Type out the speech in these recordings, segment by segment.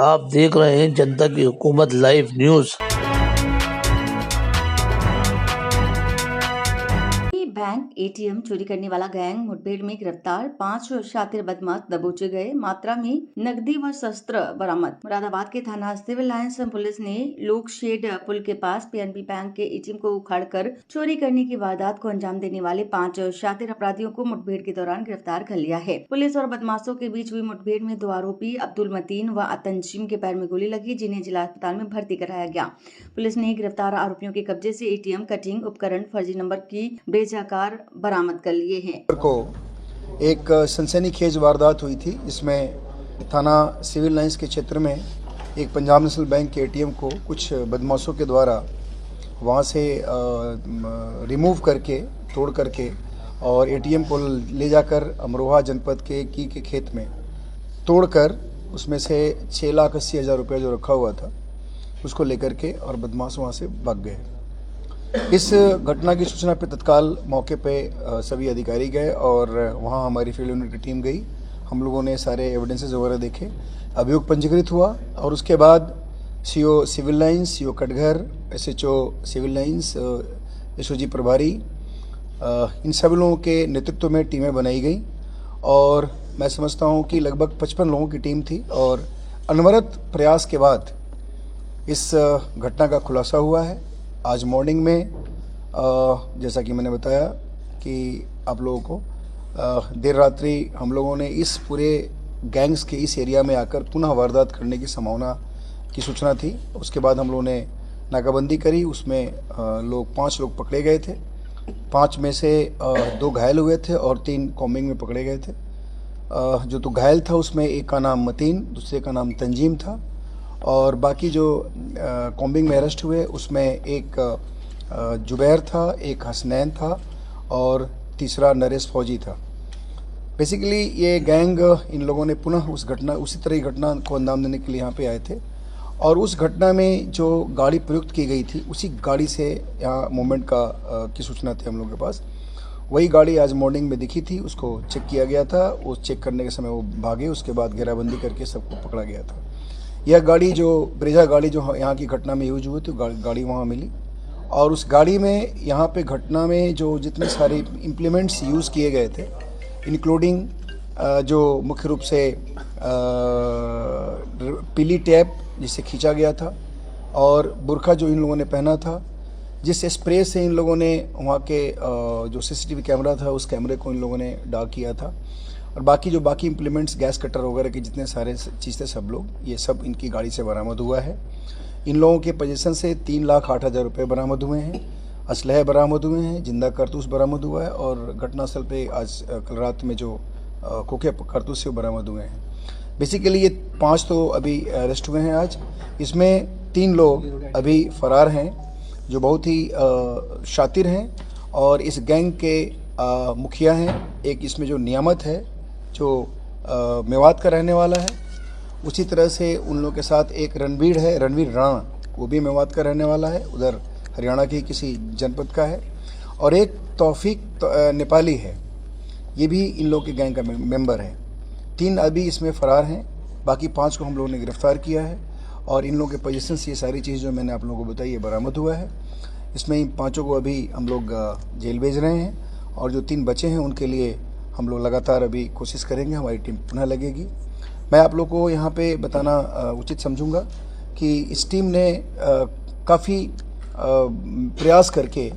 आप देख रहे हैं जनता की हुकूमत लाइव न्यूज। बैंक एटीएम चोरी करने वाला गैंग मुठभेड़ में गिरफ्तार, 5 शातिर बदमाश दबोचे गए, मात्रा में नकदी व शस्त्र बरामद। मुरादाबाद के थाना सिविल लाइंस पुलिस ने लोक शेड पुल के पास पीएनबी बैंक के एटीएम को उखाड़कर चोरी करने की वारदात को अंजाम देने वाले 5 शातिर अपराधियों को मुठभेड़ के दौरान गिरफ्तार कर लिया है। पुलिस और बदमाशों के बीच हुई मुठभेड़ में 2 आरोपी अब्दुल मतीन व तंजीम के पैर में गोली लगी, जिन्हें जिला अस्पताल में भर्ती कराया गया। पुलिस ने गिरफ्तार आरोपियों के कब्जे से एटीएम, कटिंग उपकरण, फर्जी नंबर की बेजाकार बरामद कर लिए हैं। को एक सनसनीखेज वारदात हुई थी, जिसमें थाना सिविल लाइंस के क्षेत्र में एक पंजाब नेशनल बैंक के एटीएम को कुछ बदमाशों के द्वारा वहां से रिमूव करके, तोड़ करके और एटीएम को ले जाकर अमरोहा जनपद के की के खेत में तोड़कर उसमें से 6,80,000 रुपये जो रखा हुआ था उसको लेकर के और बदमाश वहां से भाग गए। इस घटना की सूचना पे तत्काल मौके पे सभी अधिकारी गए और वहाँ हमारी फील्ड यूनिट की टीम गई। हम लोगों ने सारे एविडेंसेस वगैरह देखे, अभियोग पंजीकृत हुआ और उसके बाद CO civil lines, CO Katghar, SHO civil lines, SOG प्रभारी, इन सभी लोगों के नेतृत्व में टीमें बनाई गई और मैं समझता हूँ कि लगभग 55 लोगों की टीम थी और अनवरत प्रयास के बाद इस घटना का खुलासा हुआ है। आज मॉर्निंग में जैसा कि मैंने बताया कि आप लोगों को देर रात्रि हम लोगों ने इस पूरे गैंग्स के इस एरिया में आकर पुनः वारदात करने की संभावना की सूचना थी। उसके बाद हम लोगों ने नाकाबंदी करी, उसमें 5 लोग पकड़े गए थे। 5 में से 2 घायल हुए थे और 3 कॉम्बिंग में पकड़े गए थे। जो तो घायल था उसमें एक का नाम मतीन, दूसरे का नाम तंजीम था और बाकी जो कॉम्बिंग में अरेस्ट हुए उसमें एक जुबैर था, एक हसनैन था और तीसरा नरेश फौजी था। बेसिकली ये गैंग इन लोगों ने पुनः उसी तरह की घटना को अंजाम देने के लिए यहाँ पे आए थे और उस घटना में जो गाड़ी प्रयुक्त की गई थी उसी गाड़ी से यहाँ मूवमेंट की सूचना थी हम लोगों के पास। वही गाड़ी आज मॉर्निंग में दिखी थी, उसको चेक किया गया था। वो चेक करने के समय वो भागे, उसके बाद घेराबंदी करके सबको पकड़ा गया था। यह गाड़ी जो ब्रेजा गाड़ी जो यहाँ की घटना में यूज हुई थी, गाड़ी वहाँ मिली और उस गाड़ी में यहाँ पे घटना में जो जितने सारे इम्प्लीमेंट्स यूज़ किए गए थे, इंक्लूडिंग जो मुख्य रूप से पीली टैप जिससे खींचा गया था और बुरखा जो इन लोगों ने पहना था, जिस स्प्रे से इन लोगों ने वहाँ के जो सीसीटीवी कैमरा था उस कैमरे को इन लोगों ने डार्क किया था और बाकी इम्प्लीमेंट्स, गैस कटर वगैरह के जितने सारे चीज़ थे सब लोग, ये सब इनकी गाड़ी से बरामद हुआ है। इन लोगों के पोजीशन से 3,08,000 रुपये बरामद हुए हैं, असलहे बरामद हुए हैं, जिंदा कारतूस बरामद हुआ है और घटनास्थल पे आज कल रात में जो खोखे कारतूस से बरामद हुए हैं। बेसिकली ये 5 तो अभी अरेस्ट हुए हैं आज। इसमें 3 लोग अभी फरार हैं जो बहुत ही शातिर हैं और इस गैंग के मुखिया हैं। एक इसमें जो नियामत है जो मेवात का रहने वाला है, उसी तरह से उन लोगों के साथ एक रणवीर है, रणवीर राणा, वो भी मेवात का रहने वाला है, उधर हरियाणा के किसी जनपद का है और एक तौफीक नेपाली है, ये भी इन लोगों के गैंग का मेंबर है। 3 अभी इसमें फरार हैं, बाकी 5 को हम लोगों ने गिरफ्तार किया है और इन लोगों के पोजीशन से ये सारी चीज़ जो मैंने आप लोगों को बताई ये बरामद हुआ है। इसमें इन 5 को अभी हम लोग जेल भेज रहे हैं और जो 3 बचे हैं उनके लिए हम लोग लगातार अभी कोशिश करेंगे, हमारी टीम पुनः लगेगी। मैं आप लोग को यहाँ पे बताना उचित समझूंगा कि इस टीम ने काफ़ी प्रयास करके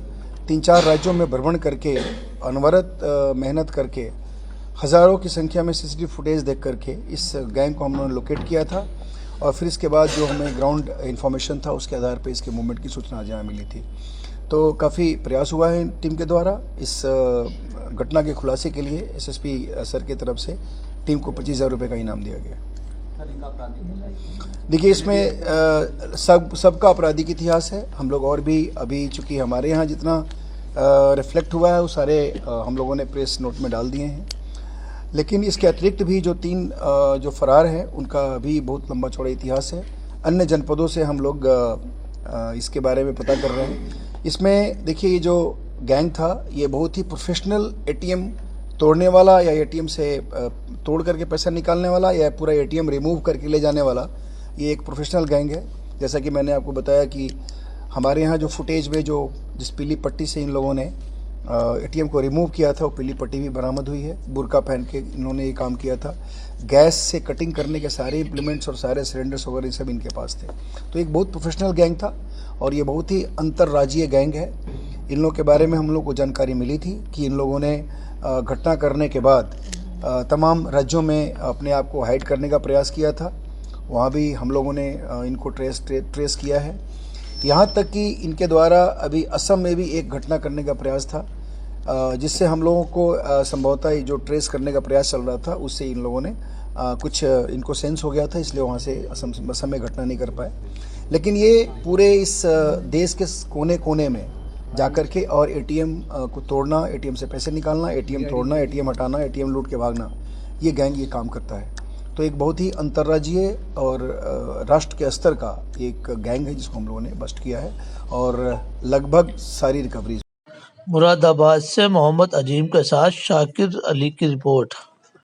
3-4 राज्यों में भ्रमण करके अनवरत मेहनत करके हज़ारों की संख्या में सीसीटीवी फुटेज देख करके इस गैंग को हमने लोकेट किया था और फिर इसके बाद जो हमें ग्राउंड इन्फॉर्मेशन था उसके आधार पर इसके मूवमेंट की सूचना आज यहाँ मिली थी। तो काफ़ी प्रयास हुआ है टीम के द्वारा। इस घटना के खुलासे के लिए एसएसपी सर की तरफ से टीम को 25,000 रुपये का इनाम दिया गया। देखिए इसमें सबका आपराधिक इतिहास है। हम लोग और भी अभी चूँकि हमारे यहाँ जितना रिफ्लेक्ट हुआ है वो सारे हम लोगों ने प्रेस नोट में डाल दिए हैं, लेकिन इसके अतिरिक्त भी जो 3 जो फरार हैं उनका भी बहुत लंबा चौड़ा इतिहास है। अन्य जनपदों से हम लोग इसके बारे में पता कर रहे हैं। इसमें देखिए ये जो गैंग था ये बहुत ही प्रोफेशनल एटीएम तोड़ने वाला या एटीएम से तोड़ करके पैसा निकालने वाला या पूरा एटीएम रिमूव करके ले जाने वाला ये एक प्रोफेशनल गैंग है। जैसा कि मैंने आपको बताया कि हमारे यहाँ जो फुटेज में जो जिस पीली पट्टी से इन लोगों ने एटीएम को रिमूव किया था, वो पीली पट्टी भी बरामद हुई है। बुर्का पहन के इन्होंने ये काम किया था। गैस से कटिंग करने के सारे इम्प्लीमेंट्स और सारे सिलेंडर्स वगैरह सब इनके पास थे। तो एक बहुत प्रोफेशनल गैंग था और ये बहुत ही अंतर्राज्यीय गैंग है। इन लोगों के बारे में हम लोग को जानकारी मिली थी कि इन लोगों ने घटना करने के बाद तमाम राज्यों में अपने आप को हाइड करने का प्रयास किया था। वहाँ भी हम लोगों ने इनको ट्रेस किया है। यहाँ तक कि इनके द्वारा अभी असम में भी एक घटना करने का प्रयास था, जिससे हम लोगों को संभवतः जो ट्रेस करने का प्रयास चल रहा था उससे इन लोगों ने कुछ इनको सेंस हो गया था, इसलिए वहाँ से असम में घटना नहीं कर पाए। लेकिन ये पूरे इस देश के कोने कोने में जाकर के और एटीएम को तोड़ना, एटीएम से पैसे निकालना, एटीएम तोड़ना, एटीएम हटाना, एटीएम लूट के भागना, ये गैंग ये काम करता है। तो एक बहुत ही अंतर्राज्यीय और राष्ट्र के स्तर का एक गैंग है जिसको हम लोगों ने बस्ट किया है और लगभग सारी रिकवरी। मुरादाबाद से मोहम्मद अजीम के साथ शाकिर अली की रिपोर्ट।